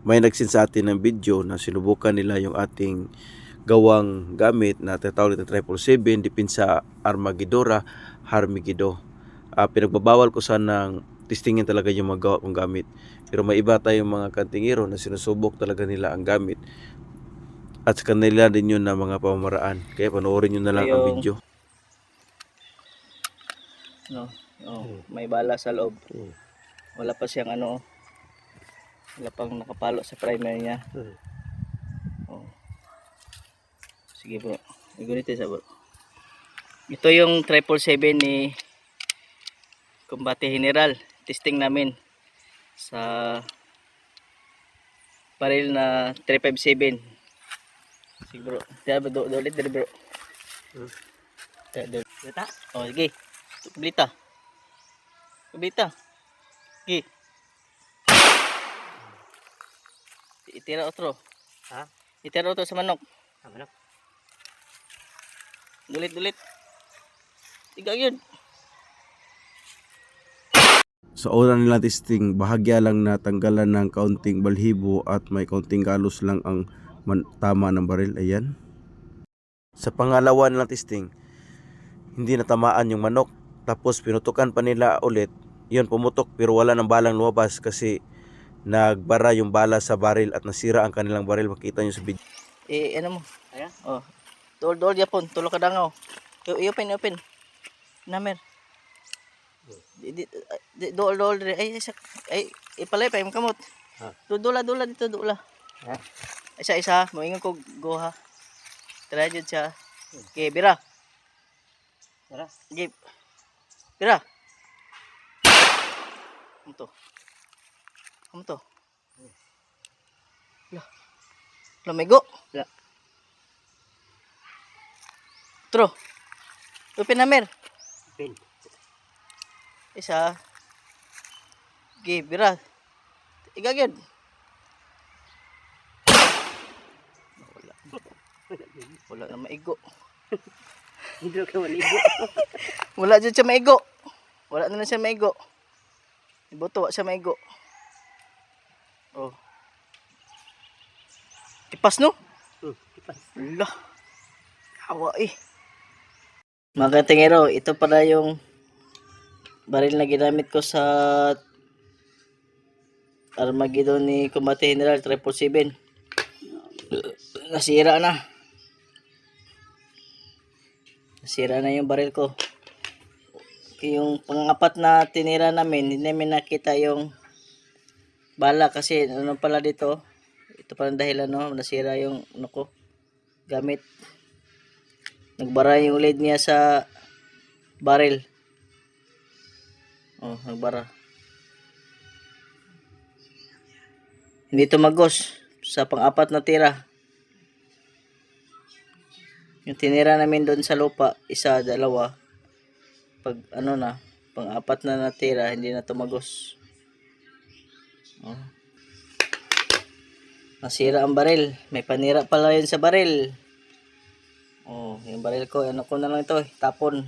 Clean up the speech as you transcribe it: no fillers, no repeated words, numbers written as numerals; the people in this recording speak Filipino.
may nagsin sa atin ng video na sinubukan nila yung ating gawang gamit na tinatawag na 777 Depensa Armaguidora Harmigido. Pinagbabawal ko sanang testingin talaga yung mga gawa kong gamit. Pero may iba tayong mga kantingero na sinusubok talaga nila ang gamit. At sa kanila din yun na mga pamamaraan. Kaya panoorin nyo na lang ang video. No, may bala sa loob. Wala pa siyang wala pang nakapalo sa primer niya. Oh. Sige bro, igunit sa bro. Ito yung 777 ni Combate General. Testing namin sa baril na 357. Sige bro, ulit dali bro. Blita? Oh, sige. Blita. Blita. Sige. Itira otro. Ha? Itira otro sa manok. Sa manok. Dulit. Tiga yun. Sa una nilang testing, bahagya lang natanggalan ng kaunting balhibo at may kaunting galos lang ang tama ng baril. Ayan. Sa pangalawa nilang testing, hindi natamaan yung manok. Tapos pinutukan pa nila ulit. Yun, pumutok pero wala ng balang lumabas kasi nagbara yung bala sa baril at nasira ang kanilang baril. Makita nyo sa video. Ano mo? Ayan? Oh. Dool yapon, tulo ka dangaw. I-open. Namer. Dool ay ipalay pa yung kamot. Dula dito dula. Ha? Isa moingon ko go ha. Tara jud siya. Okay, bira. Bira. Sige. Bira. Ano to? Lamigo. Tro. Open namer. Open. Isa. Okay, bira. Igagyan. Wala na maigo. Hindi ka maligo. Wala dyan siya maigo. Wala na siya maigo. Iboto siya maigo. Oh. Tipas no? Tipas. Wala. Hawa eh. Mga katingero, ito pala yung baril na ginamit ko sa Armageddon ni Combate General 777. Nasira na yung baril ko. Yung pang-apat na tinira namin, hindi namin nakita yung bala kasi ano pala dito. Ito pala dahilan nasira yung gamit. Nagbara yung lead niya sa baril. Oh, nagbara. Hindi tumagos sa pang-apat na tira. Yung tinira namin doon sa lupa, isa, dalawa. Pag pang-apat na natira, hindi na tumagos. Oh. Nasira ang baril. May panira pala yun sa baril. Oh, yung baril ko, ko na lang ito, tapon.